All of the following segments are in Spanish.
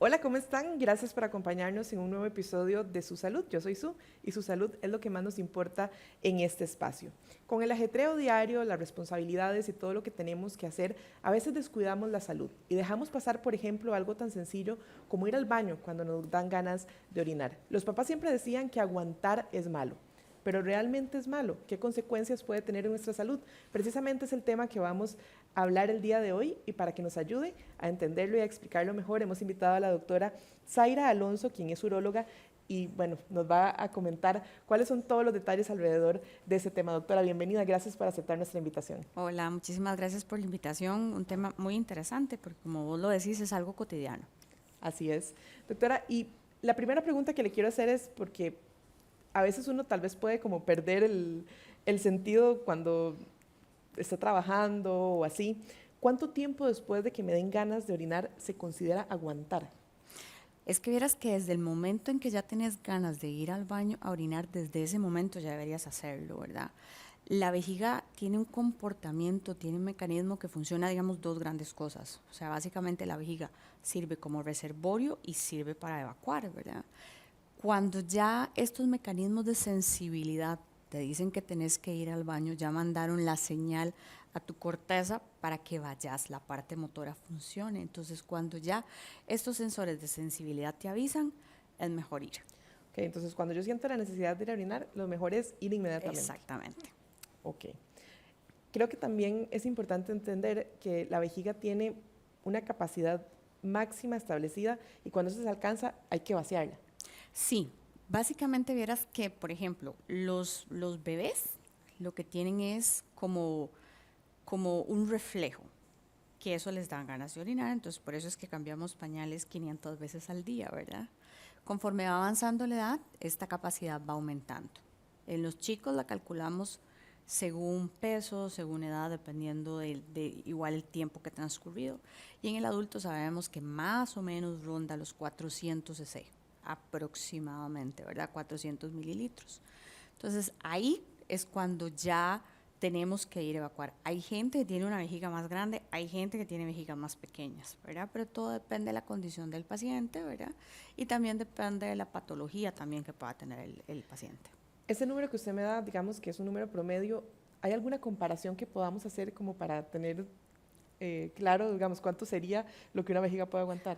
Hola, ¿cómo están? Gracias por acompañarnos en un nuevo episodio de Su Salud. Yo soy Su y su salud es lo que más nos importa en este espacio. Con el ajetreo diario, las responsabilidades y todo lo que tenemos que hacer, a veces descuidamos la salud y dejamos pasar, por ejemplo, algo tan sencillo como ir al baño cuando nos dan ganas de orinar. Los papás siempre decían que aguantar es malo. Pero realmente es malo. ¿Qué consecuencias puede tener en nuestra salud? Precisamente es el tema que vamos a hablar el día de hoy y para que nos ayude a entenderlo y a explicarlo mejor, hemos invitado a la doctora Zaira Alonso, quien es uróloga y bueno, nos va a comentar cuáles son todos los detalles alrededor de ese tema. Doctora, bienvenida, gracias por aceptar nuestra invitación. Hola, muchísimas gracias por la invitación. Un tema muy interesante porque como vos lo decís es algo cotidiano. Así es. Doctora, y la primera pregunta que le quiero hacer es porque a veces uno tal vez puede como perder el sentido cuando está trabajando o así. ¿Cuánto tiempo después de que me den ganas de orinar se considera aguantar? Es que vieras que desde el momento en que ya tenés ganas de ir al baño a orinar, desde ese momento ya deberías hacerlo, ¿verdad? La vejiga tiene un comportamiento, tiene un mecanismo que funciona, digamos, dos grandes cosas. O sea, básicamente la vejiga sirve como reservorio y sirve para evacuar, ¿verdad? Cuando ya estos mecanismos de sensibilidad te dicen que tenés que ir al baño, ya mandaron la señal a tu corteza para que vayas, la parte motora funcione. Entonces, cuando ya estos sensores de sensibilidad te avisan, es mejor ir. Ok, entonces cuando yo siento la necesidad de ir a orinar, lo mejor es ir inmediatamente. Exactamente. Ok. Creo que también es importante entender que la vejiga tiene una capacidad máxima establecida y cuando eso se alcanza hay que vaciarla. Sí, básicamente vieras que, por ejemplo, los bebés lo que tienen es como un reflejo, que eso les da ganas de orinar, entonces por eso es que cambiamos pañales 500 veces al día, ¿verdad? Conforme va avanzando la edad, esta capacidad va aumentando. En los chicos la calculamos según peso, según edad, dependiendo de igual el tiempo que ha transcurrido. Y en el adulto sabemos que más o menos ronda los 400 cc, aproximadamente, ¿verdad? 400 mililitros. Entonces ahí es cuando ya tenemos que ir a evacuar. Hay gente que tiene una vejiga más grande, hay gente que tiene vejigas más pequeñas, ¿verdad? Pero todo depende de la condición del paciente, ¿verdad? Y también depende de la patología también que pueda tener el paciente. Ese número que usted me da, digamos que es un número promedio, ¿hay alguna comparación que podamos hacer como para tener claro, digamos, cuánto sería lo que una vejiga puede aguantar?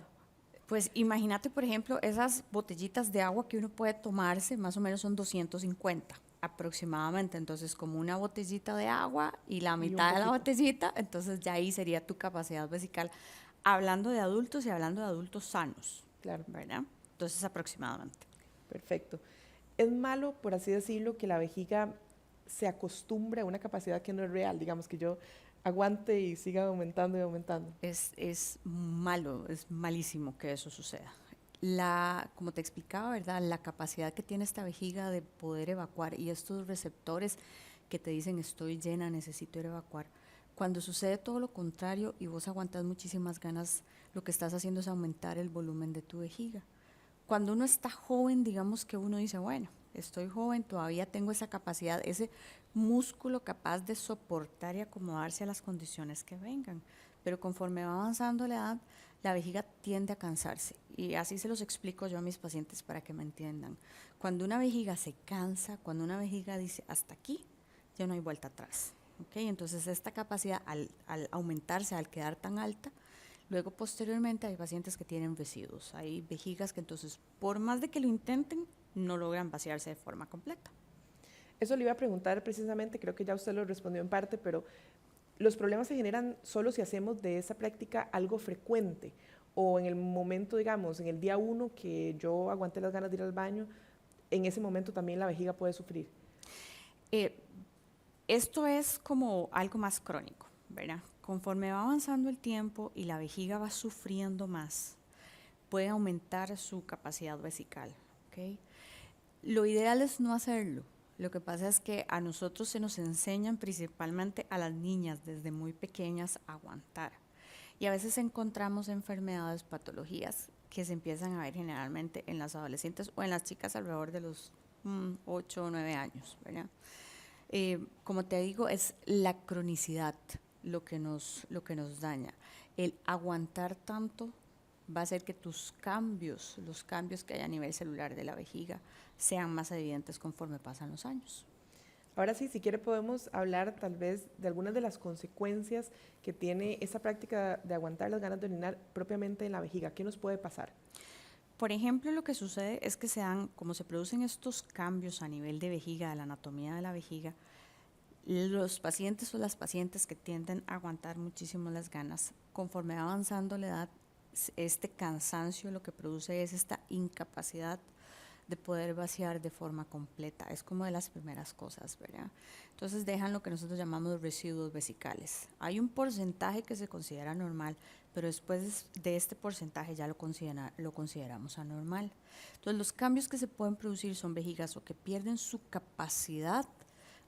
Pues imagínate, por ejemplo, esas botellitas de agua que uno puede tomarse, más o menos son 250 aproximadamente. Entonces, como una botellita de agua y la Y un mitad de la poquito. botellita, entonces ya ahí sería tu capacidad vesical, hablando de adultos y hablando de adultos sanos, Claro, ¿verdad? Entonces, aproximadamente. perfecto. Es malo, por así decirlo, que la vejiga se acostumbre a una capacidad que no es real, digamos que yo aguante y siga aumentando y aumentando. Es malo, es malísimo que eso suceda. Como te explicaba, ¿verdad? La capacidad que tiene esta vejiga de poder evacuar y estos receptores que te dicen estoy llena, necesito ir a evacuar. Cuando sucede todo lo contrario y vos aguantas muchísimas ganas, lo que estás haciendo es aumentar el volumen de tu vejiga. Cuando uno está joven, digamos que uno dice, bueno, estoy joven, todavía tengo esa capacidad, ese músculo capaz de soportar y acomodarse a las condiciones que vengan. Pero conforme va avanzando la edad, la vejiga tiende a cansarse. Y así se los explico yo a mis pacientes para que me entiendan. Cuando una vejiga se cansa, cuando una vejiga dice hasta aquí, ya no hay vuelta atrás. ¿Okay? Entonces esta capacidad al aumentarse, al quedar tan alta, luego, posteriormente, hay pacientes que tienen residuos. Hay vejigas que entonces, por más de que lo intenten, no logran vaciarse de forma completa. Eso le iba a preguntar precisamente, creo que ya usted lo respondió en parte, pero los problemas se generan solo si hacemos de esa práctica algo frecuente o en el momento, digamos, en el día uno que yo aguanté las ganas de ir al baño, en ese momento también la vejiga puede sufrir. Eh, Esto es como algo más crónico, ¿verdad? Conforme va avanzando el tiempo y la vejiga va sufriendo más, puede aumentar su capacidad vesical, ¿ok? Lo ideal es no hacerlo. Lo que pasa es que a nosotros se nos enseñan, principalmente a las niñas desde muy pequeñas, a aguantar. Y a veces encontramos enfermedades, patologías que se empiezan a ver generalmente en las adolescentes o en las chicas alrededor de los 8 o 9 años, ¿verdad? Como te digo, es la cronicidad lo que nos daña. El aguantar tanto va a hacer que tus cambios, los cambios que hay a nivel celular de la vejiga, sean más evidentes conforme pasan los años. Ahora sí, si quiere podemos hablar tal vez de algunas de las consecuencias que tiene esta práctica de aguantar las ganas de orinar propiamente en la vejiga. ¿Qué nos puede pasar? Por ejemplo, lo que sucede es que como se producen estos cambios a nivel de vejiga, de la anatomía de la vejiga, los pacientes o las pacientes que tienden a aguantar muchísimo las ganas, conforme va avanzando la edad, este cansancio lo que produce es esta incapacidad de poder vaciar de forma completa. Es como de las primeras cosas, ¿verdad? Entonces dejan lo que nosotros llamamos residuos vesicales. Hay un porcentaje que se considera normal, pero después de este porcentaje ya lo consideramos anormal. Entonces los cambios que se pueden producir son vejigas o que pierden su capacidad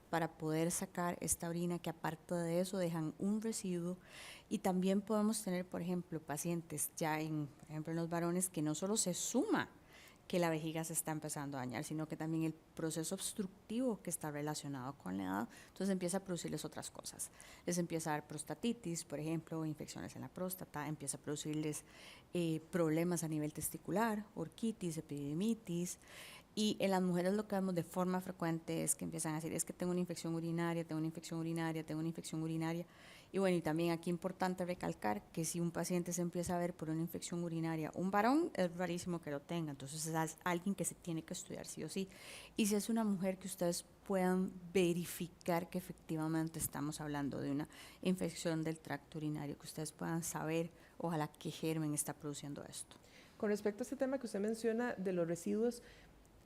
para poder sacar esta orina, que aparte de eso dejan un residuo. Y también podemos tener, por ejemplo, pacientes por ejemplo, en los varones, que no solo se suma que la vejiga se está empezando a dañar, sino que también el proceso obstructivo que está relacionado con la edad, entonces empieza a producirles otras cosas. Les empieza a dar prostatitis, por ejemplo, infecciones en la próstata, empieza a producirles problemas a nivel testicular, orquitis, epididimitis. Y en las mujeres lo que vemos de forma frecuente es que empiezan a decir, es que tengo una infección urinaria, tengo una infección urinaria, tengo una infección urinaria. Y bueno, y también aquí importante recalcar que si un paciente se empieza a ver por una infección urinaria, un varón es rarísimo que lo tenga, entonces es alguien que se tiene que estudiar sí o sí. Y si es una mujer, que ustedes puedan verificar que efectivamente estamos hablando de una infección del tracto urinario, que ustedes puedan saber, ojalá, qué germen está produciendo esto. Con respecto a este tema que usted menciona de los residuos,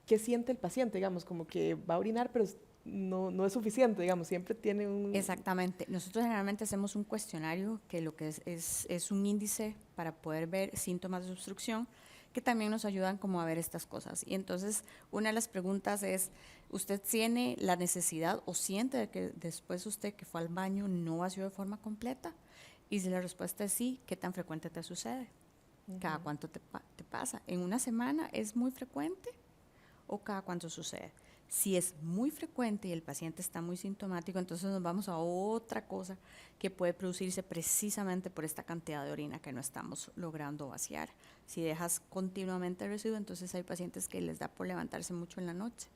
¿qué siente el paciente? Digamos, como que va a orinar, pero no es suficiente, digamos, siempre tiene un... Exactamente. Nosotros generalmente hacemos un cuestionario que lo que es un índice para poder ver síntomas de obstrucción, que también nos ayudan como a ver estas cosas. Y entonces una de las preguntas es, ¿usted tiene la necesidad o siente de que después usted que fue al baño no vació de forma completa? Y si la respuesta es sí, ¿qué tan frecuente te sucede? ¿Cada cuánto te pasa? ¿En una semana es muy frecuente o cada cuánto sucede? Si es muy frecuente y el paciente está muy sintomático, entonces nos vamos a otra cosa que puede producirse precisamente por esta cantidad de orina que no estamos logrando vaciar. Si dejas continuamente el residuo, entonces hay pacientes que les da por levantarse mucho en la noche,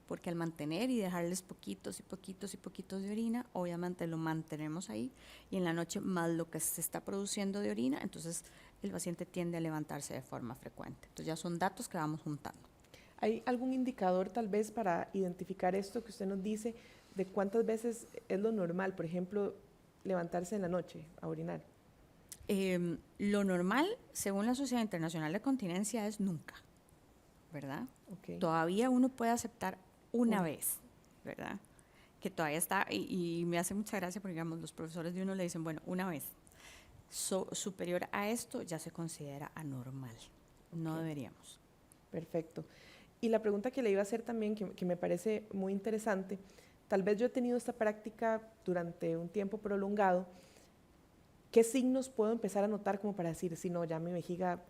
porque al mantener y dejarles poquitos y poquitos y poquitos de orina, obviamente lo mantenemos ahí, y en la noche más lo que se está produciendo de orina, entonces el paciente tiende a levantarse de forma frecuente. Entonces ya son datos que vamos juntando. ¿Hay algún indicador tal vez para identificar esto que usted nos dice de cuántas veces es lo normal, por ejemplo, levantarse en la noche a orinar? Lo normal, según la Sociedad Internacional de Continencia, es nunca, ¿verdad? Okay. Todavía uno puede aceptar una vez, ¿verdad? Que todavía está, y me hace mucha gracia porque, digamos, los profesores de uno le dicen, bueno, una vez. Superior a esto ya se considera anormal. No deberíamos. Perfecto. Y la pregunta que le iba a hacer también, que me parece muy interesante, tal vez yo he tenido esta práctica durante un tiempo prolongado, ¿qué signos puedo empezar a notar como para decir, si no, ya mi vejiga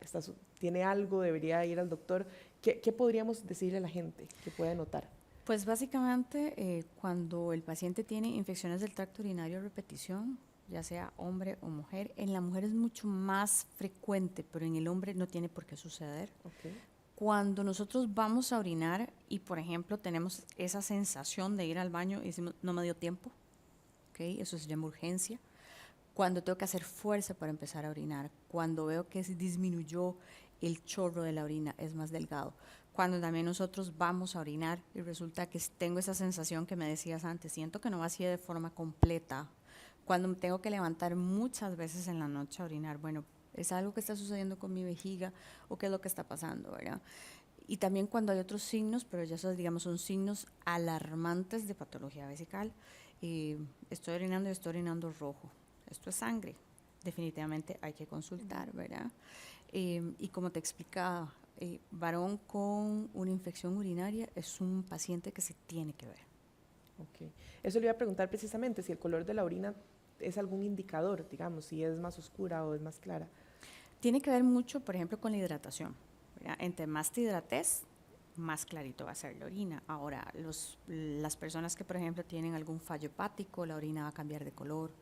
tiene algo, debería ir al doctor? ¿Qué podríamos decirle a la gente que puede notar? Pues básicamente cuando el paciente tiene infecciones del tracto urinario a repetición, ya sea hombre o mujer, en la mujer es mucho más frecuente, pero en el hombre no tiene por qué suceder. Okay. Cuando nosotros vamos a orinar y, por ejemplo, tenemos esa sensación de ir al baño y decimos, no me dio tiempo, ¿okay? Eso se llama urgencia. Cuando tengo que hacer fuerza para empezar a orinar, cuando veo que disminuyó el chorro de la orina, es más delgado. Cuando también nosotros vamos a orinar y resulta que tengo esa sensación que me decías antes, siento que no vacié de forma completa. Cuando me tengo que levantar muchas veces en la noche a orinar, bueno, es algo que está sucediendo con mi vejiga o qué es lo que está pasando, ¿verdad? Y también cuando hay otros signos, pero ya esos, digamos, son signos alarmantes de patología vesical. Estoy orinando rojo. Esto es sangre. Definitivamente hay que consultar, ¿verdad? Y como te explicaba, varón con una infección urinaria es un paciente que se tiene que ver. Okay. Eso le iba a preguntar precisamente, si el color de la orina es algún indicador, digamos, si es más oscura o es más clara. Tiene que ver mucho, por ejemplo, con la hidratación, ¿verdad? Entre más te hidrates, más clarito va a ser la orina. Ahora, las personas que, por ejemplo, tienen algún fallo hepático, la orina va a cambiar de color.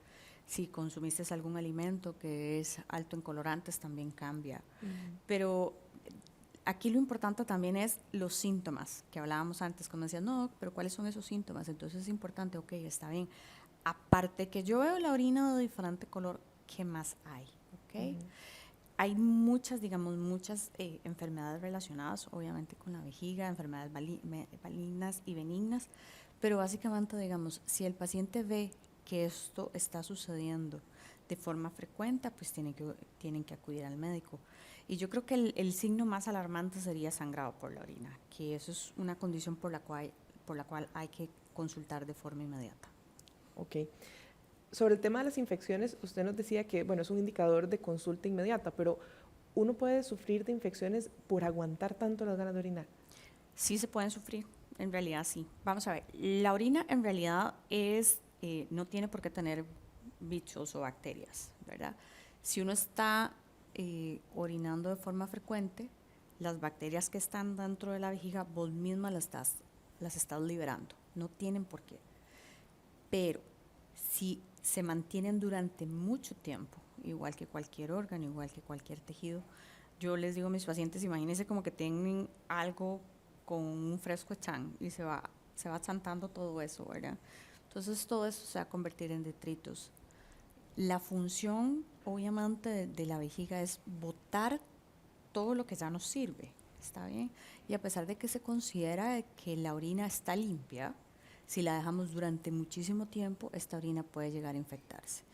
Si consumiste algún alimento que es alto en colorantes, también cambia. Pero aquí lo importante también es los síntomas que hablábamos antes, cuando decían, no, pero ¿cuáles son esos síntomas? Entonces es importante, ok, está bien. Aparte que yo veo la orina de diferente color, ¿qué más hay? ¿Okay? Hay muchas, digamos, muchas enfermedades relacionadas, obviamente, con la vejiga, enfermedades malignas y benignas, pero básicamente, digamos, si el paciente ve que esto está sucediendo de forma frecuente, pues tienen que acudir al médico. Y yo creo que el signo más alarmante sería sangrado por la orina, que eso es una condición por la cual hay que consultar de forma inmediata. Ok. Sobre el tema de las infecciones, usted nos decía que, bueno, es un indicador de consulta inmediata, pero ¿uno puede sufrir de infecciones por aguantar tanto las ganas de orinar? Sí se pueden sufrir, en realidad sí. Vamos a ver, la orina en realidad no tiene por qué tener bichos o bacterias, ¿verdad? Si uno está orinando de forma frecuente, las bacterias que están dentro de la vejiga, vos misma las estás liberando, no tienen por qué. Pero si se mantienen durante mucho tiempo, igual que cualquier órgano, igual que cualquier tejido, yo les digo a mis pacientes, imagínense como que tienen algo con un fresco chan y se va chantando todo eso, ¿verdad? Entonces todo eso se va a convertir en detritos. La función, obviamente, de la vejiga es botar todo lo que ya nos sirve, ¿está bien? Y a pesar de que se considera que la orina está limpia, si la dejamos durante muchísimo tiempo, esta orina puede llegar a infectarse.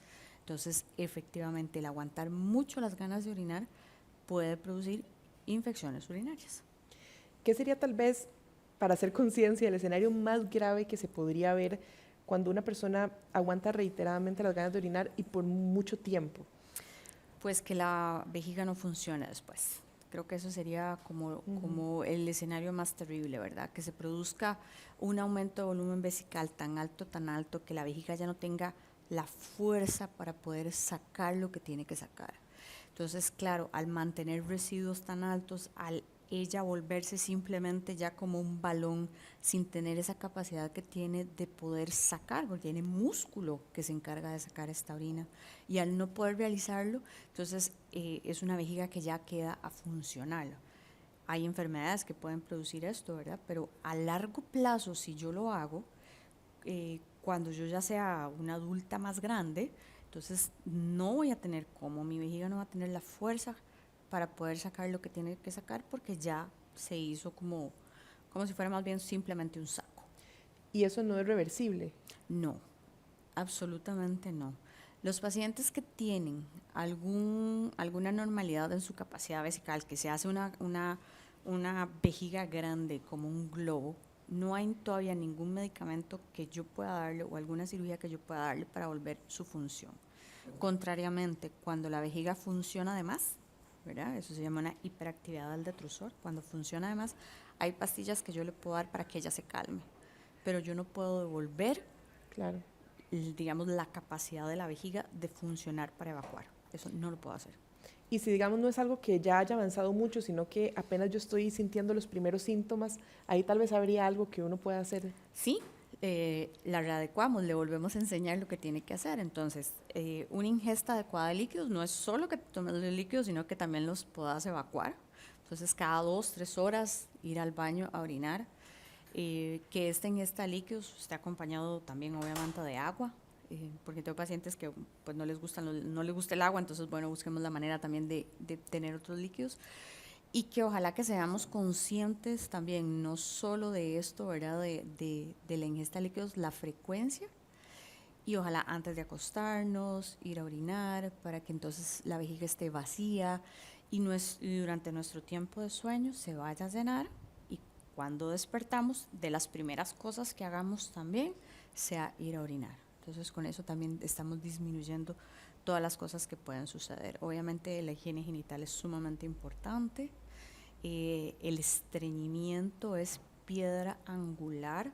Entonces, efectivamente, el aguantar mucho las ganas de orinar puede producir infecciones urinarias. ¿Qué sería tal vez, para hacer conciencia, el escenario más grave que se podría ver cuando una persona aguanta reiteradamente las ganas de orinar y por mucho tiempo? Pues que la vejiga no funcione después. Creo que eso sería como el escenario más terrible, ¿verdad? Que se produzca un aumento de volumen vesical tan alto, que la vejiga ya no tenga la fuerza para poder sacar lo que tiene que sacar. Entonces, claro, al mantener residuos tan altos, al ella volverse simplemente ya como un balón sin tener esa capacidad que tiene de poder sacar, porque tiene músculo que se encarga de sacar esta orina, y al no poder realizarlo, entonces es una vejiga que ya queda afuncional. Hay enfermedades que pueden producir esto, ¿verdad? Pero a largo plazo, si yo lo hago, cuando yo ya sea una adulta más grande, entonces no voy a tener como, mi vejiga no va a tener la fuerza para poder sacar lo que tiene que sacar porque ya se hizo como si fuera más bien simplemente un saco. ¿Y eso no es reversible? No, absolutamente no. Los pacientes que tienen alguna normalidad en su capacidad vesical, que se hace una vejiga grande como un globo, no hay todavía ningún medicamento que yo pueda darle o alguna cirugía que yo pueda darle para volver su función. Contrariamente, cuando la vejiga funciona de más, ¿verdad? Eso se llama una hiperactividad del detrusor. Cuando funciona de más, hay pastillas que yo le puedo dar para que ella se calme, pero yo no puedo devolver, Claro. digamos, la capacidad de la vejiga de funcionar para evacuar. Eso no lo puedo hacer. Y si, digamos, no es algo que ya haya avanzado mucho, sino que apenas yo estoy sintiendo los primeros síntomas, ahí tal vez habría algo que uno pueda hacer. Sí, la readecuamos, le volvemos a enseñar lo que tiene que hacer. Entonces, una ingesta adecuada de líquidos no es solo que tomes los líquidos, sino que también los puedas evacuar. Entonces, cada 2-3 horas ir al baño a orinar. Que esta ingesta de líquidos esté acompañado también, obviamente, de agua. Porque tengo pacientes que pues, no les gusta el agua, entonces, bueno, busquemos la manera también de tener otros líquidos. Y que ojalá que seamos conscientes también, no solo de esto, ¿verdad? De la ingesta de líquidos, la frecuencia, y ojalá antes de acostarnos, ir a orinar, para que entonces la vejiga esté vacía y durante nuestro tiempo de sueño se vaya a llenar, y cuando despertamos, de las primeras cosas que hagamos también sea ir a orinar. Entonces con eso también estamos disminuyendo todas las cosas que pueden suceder. Obviamente la higiene genital es sumamente importante. El estreñimiento es piedra angular,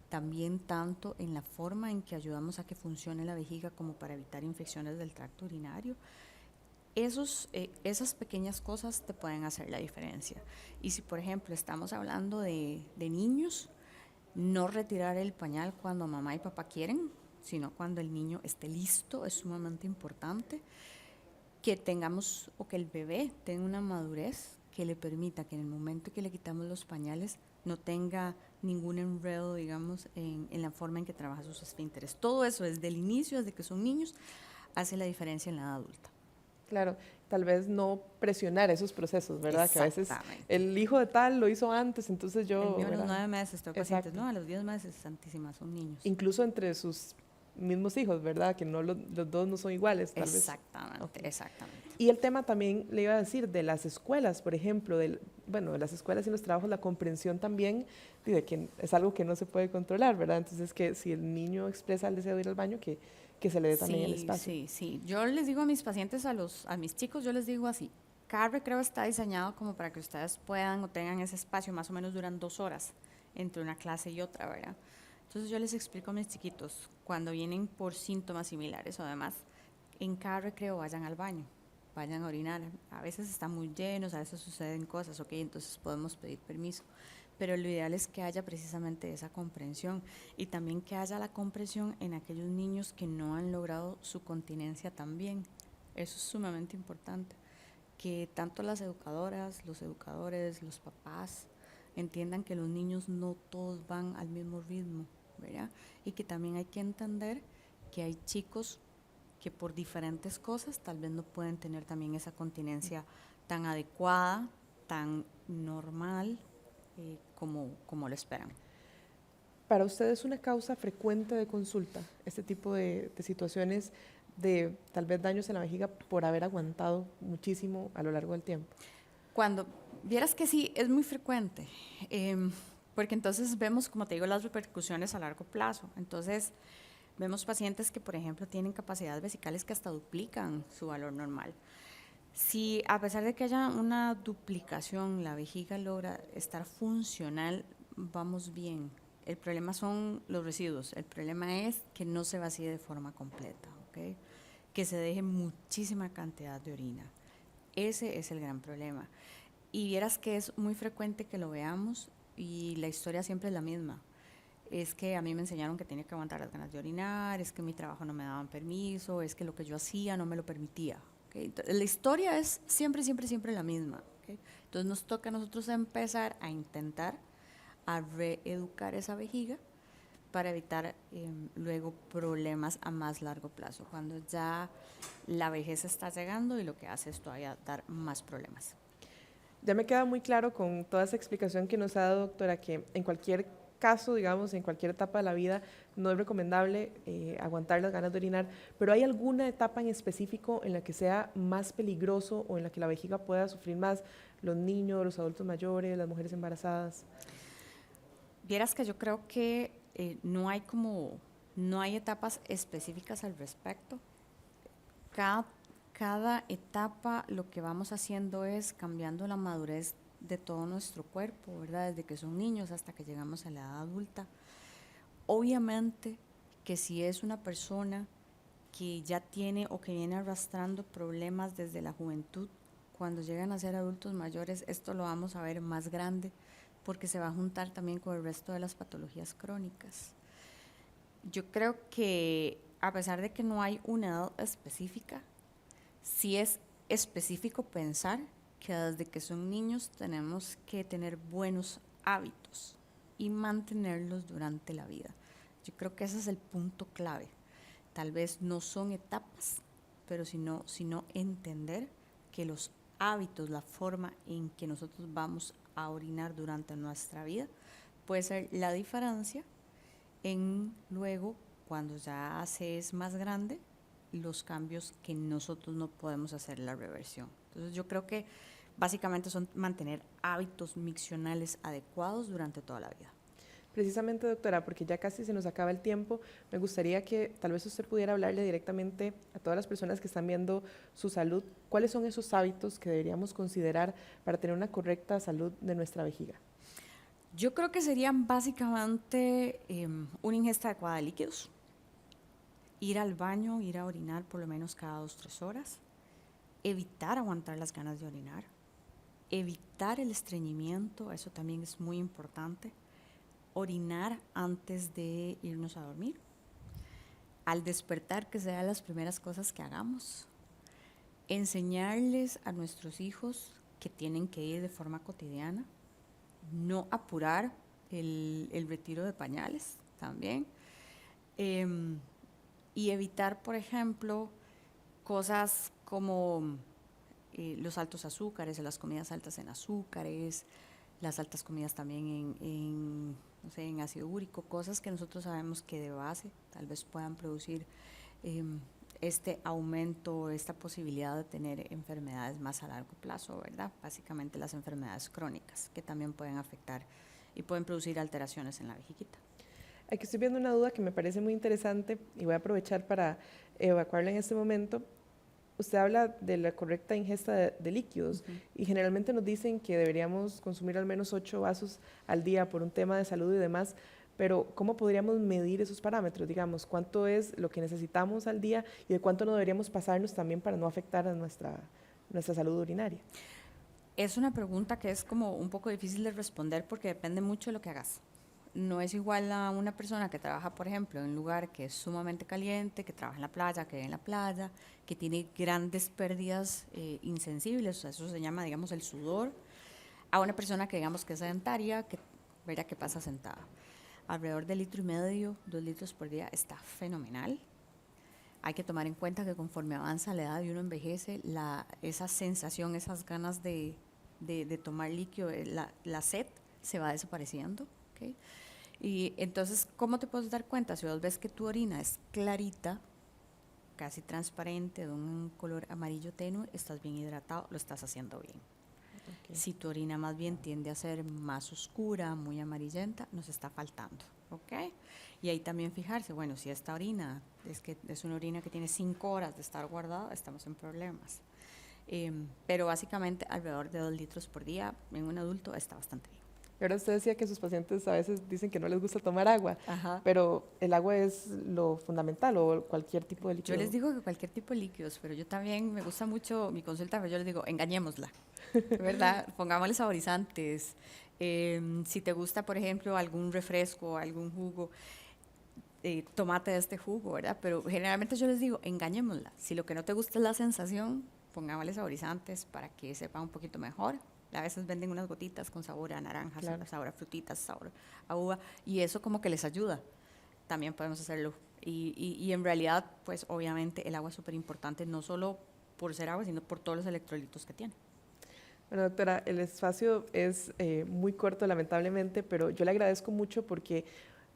también tanto en la forma en que ayudamos a que funcione la vejiga como para evitar infecciones del tracto urinario. Esas pequeñas cosas te pueden hacer la diferencia. Y si, por ejemplo, estamos hablando de niños, no retirar el pañal cuando mamá y papá quieren, sino cuando el niño esté listo. Es sumamente importante que tengamos o que el bebé tenga una madurez que le permita que en el momento que le quitamos los pañales no tenga ningún enredo, digamos, en la forma en que trabaja sus esfínteres. Todo eso desde el inicio, desde que son niños, hace la diferencia en la edad adulta. Claro, tal vez no presionar esos procesos, ¿verdad? Que a veces Exactamente. el hijo de tal lo hizo antes, entonces El yo, mío a los ¿verdad? 9 meses, tengo pacientes, Exacto. no, a los 10 meses, santísimas, son niños. Incluso entre sus mismos hijos, ¿verdad? Que no los dos no son iguales, tal vez. Exactamente, Ok. exactamente. Y el tema también, le iba a decir, de las escuelas, por ejemplo, bueno, de las escuelas y los trabajos, la comprensión también de que es algo que no se puede controlar, ¿verdad? Entonces, que si el niño expresa el deseo de ir al baño, que se le dé también el Sí, espacio. sí, sí. Yo les digo a mis pacientes, a mis chicos, yo les digo así, cada recreo está diseñado como para que ustedes puedan o tengan ese espacio, más o menos duran 2 horas entre una clase y otra, ¿verdad? Entonces yo les explico a mis chiquitos, cuando vienen por síntomas similares o demás, en cada recreo vayan al baño, vayan a orinar. A veces están muy llenos, a veces suceden cosas, ok, entonces podemos pedir permiso. Pero lo ideal es que haya precisamente esa comprensión y también que haya la comprensión en aquellos niños que no han logrado su continencia también. Eso es sumamente importante, que tanto las educadoras, los educadores, los papás entiendan que los niños no todos van al mismo ritmo, ¿verdad? Y que también hay que entender que hay chicos que por diferentes cosas tal vez no pueden tener también esa continencia tan adecuada, tan normal, como lo esperan. ¿Para usted es una causa frecuente de consulta este tipo de situaciones de tal vez daños en la vejiga por haber aguantado muchísimo a lo largo del tiempo? Cuando vieras que sí, es muy frecuente, porque entonces vemos, como te digo, las repercusiones a largo plazo. Entonces, vemos pacientes que, por ejemplo, tienen capacidades vesicales que hasta duplican su valor normal. Si a pesar de que haya una duplicación, la vejiga logra estar funcional, vamos bien. El problema son los residuos. El problema es que no se vacíe de forma completa, ¿ok? Que se deje muchísima cantidad de orina. Ese es el gran problema. Y vieras que es muy frecuente que lo veamos y la historia siempre es la misma. Es que a mí me enseñaron que tenía que aguantar las ganas de orinar, es que mi trabajo no me daban permiso, es que lo que yo hacía no me lo permitía. ¿Okay? Entonces, la historia es siempre, siempre, siempre la misma. ¿Okay? Entonces nos toca a nosotros empezar a intentar a reeducar esa vejiga para evitar luego problemas a más largo plazo, cuando ya la vejez está llegando y lo que hace es todavía dar más problemas. Ya me queda muy claro con toda esa explicación que nos ha dado, doctora, que en cualquier caso, digamos, en cualquier etapa de la vida, no es recomendable aguantar las ganas de orinar, pero ¿hay alguna etapa en específico en la que sea más peligroso o en la que la vejiga pueda sufrir más? Los niños, los adultos mayores, las mujeres embarazadas. Vieras que yo creo que no hay etapas específicas al respecto. Cada, cada etapa lo que vamos haciendo es cambiando la madurez de todo nuestro cuerpo, ¿verdad? Desde que son niños hasta que llegamos a la edad adulta. Obviamente que si es una persona que ya tiene o que viene arrastrando problemas desde la juventud, cuando llegan a ser adultos mayores, esto lo vamos a ver más grande porque se va a juntar también con el resto de las patologías crónicas. Yo creo que a pesar de que no hay una edad específica, sí es específico pensar que desde que son niños tenemos que tener buenos hábitos y mantenerlos durante la vida. Yo creo que ese es el punto clave. Tal vez no son etapas, pero sino entender que los hábitos, la forma en que nosotros vamos a orinar durante nuestra vida, puede ser la diferencia en luego, cuando ya se es más grande, los cambios que nosotros no podemos hacer la reversión. Entonces yo creo que básicamente son mantener hábitos miccionales adecuados durante toda la vida. Precisamente, doctora, porque ya casi se nos acaba el tiempo, me gustaría que tal vez usted pudiera hablarle directamente a todas las personas que están viendo su salud, cuáles son esos hábitos que deberíamos considerar para tener una correcta salud de nuestra vejiga. Yo creo que serían básicamente una ingesta adecuada de líquidos, ir al baño, ir a orinar por lo menos cada 2 o 3 horas, evitar aguantar las ganas de orinar, evitar el estreñimiento, eso también es muy importante, orinar antes de irnos a dormir, al despertar que sean las primeras cosas que hagamos. Enseñarles a nuestros hijos que tienen que ir de forma cotidiana, no apurar el retiro de pañales también, y evitar, por ejemplo, cosas como los altos azúcares, las comidas altas en azúcares, las altas comidas también no sé, en ácido úrico, cosas que nosotros sabemos que de base tal vez puedan producir este aumento, esta posibilidad de tener enfermedades más a largo plazo, ¿verdad? Básicamente las enfermedades crónicas, que también pueden afectar y pueden producir alteraciones en la vejiguita. Aquí estoy viendo una duda que me parece muy interesante y voy a aprovechar para evacuarla en este momento. Usted habla de la correcta ingesta de líquidos y generalmente nos dicen que deberíamos consumir al menos 8 vasos al día por un tema de salud y demás, pero ¿cómo podríamos medir esos parámetros? Digamos, ¿cuánto es lo que necesitamos al día y de cuánto no deberíamos pasarnos también para no afectar a nuestra salud urinaria? Es una pregunta que es como un poco difícil de responder porque depende mucho de lo que hagas. No es igual a una persona que trabaja, por ejemplo, en un lugar que es sumamente caliente, que trabaja en la playa, que vive en la playa, que tiene grandes pérdidas insensibles, o sea, eso se llama, digamos, el sudor, a una persona que digamos que es sedentaria, que verá que pasa sentada. Alrededor de 1,5 litros, 2 litros por día está fenomenal. Hay que tomar en cuenta que conforme avanza la edad y uno envejece, esa sensación, esas ganas de tomar líquido, la sed se va desapareciendo. ¿Okay? Y entonces, ¿cómo te puedes dar cuenta? Si vos ves que tu orina es clarita, casi transparente, de un color amarillo tenue, estás bien hidratado, lo estás haciendo bien. Okay. Si tu orina más bien tiende a ser más oscura, muy amarillenta, nos está faltando. ¿Okay? Y ahí también fijarse, bueno, si esta orina es una orina que tiene 5 horas de estar guardada, estamos en problemas. Pero básicamente alrededor de 2 litros por día en un adulto está bastante bien. Ahora usted decía que sus pacientes a veces dicen que no les gusta tomar agua, pero el agua es lo fundamental o cualquier tipo de líquido. Yo les digo que cualquier tipo de líquidos, pero yo también me gusta mucho mi consulta, pero yo les digo, engañémosla, ¿verdad? Pongámosle saborizantes. Si te gusta, por ejemplo, algún refresco, algún jugo, tomate de este jugo, ¿verdad? Pero generalmente yo les digo, engañémosla. Si lo que no te gusta es la sensación, pongámosle saborizantes para que sepa un poquito mejor. A veces venden unas gotitas con sabor a naranjas, claro, sabor a frutitas, sabor a uva, y eso como que les ayuda. También podemos hacerlo. Y en realidad, pues obviamente el agua es súper importante, no solo por ser agua, sino por todos los electrolitos que tiene. Bueno, doctora, el espacio es muy corto, lamentablemente, pero yo le agradezco mucho porque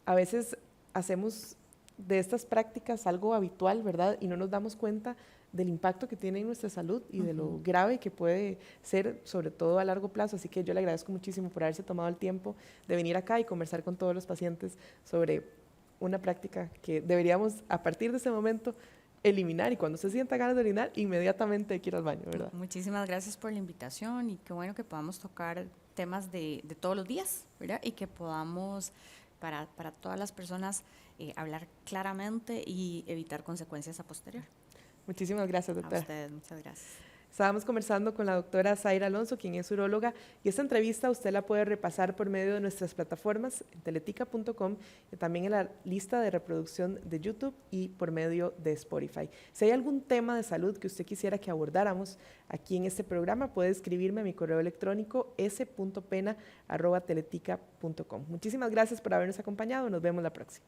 a veces hacemos de estas prácticas algo habitual, ¿verdad? Y no nos damos cuenta del impacto que tiene en nuestra salud y de lo grave que puede ser, sobre todo a largo plazo. Así que yo le agradezco muchísimo por haberse tomado el tiempo de venir acá y conversar con todos los pacientes sobre una práctica que deberíamos, a partir de ese momento, eliminar, y cuando se sienta ganas de orinar, inmediatamente hay que ir al baño, ¿verdad? Muchísimas gracias por la invitación y qué bueno que podamos tocar temas de todos los días, ¿verdad? Y que podamos, para todas las personas, hablar claramente y evitar consecuencias a posterior. Muchísimas gracias, doctora. A ustedes, muchas gracias. Estábamos conversando con la doctora Zaira Alonso, quien es uróloga, y esta entrevista usted la puede repasar por medio de nuestras plataformas, en teletica.com, y también en la lista de reproducción de YouTube y por medio de Spotify. Si hay algún tema de salud que usted quisiera que abordáramos aquí en este programa, puede escribirme a mi correo electrónico s.pena@teletica.com. Muchísimas gracias por habernos acompañado. Nos vemos la próxima.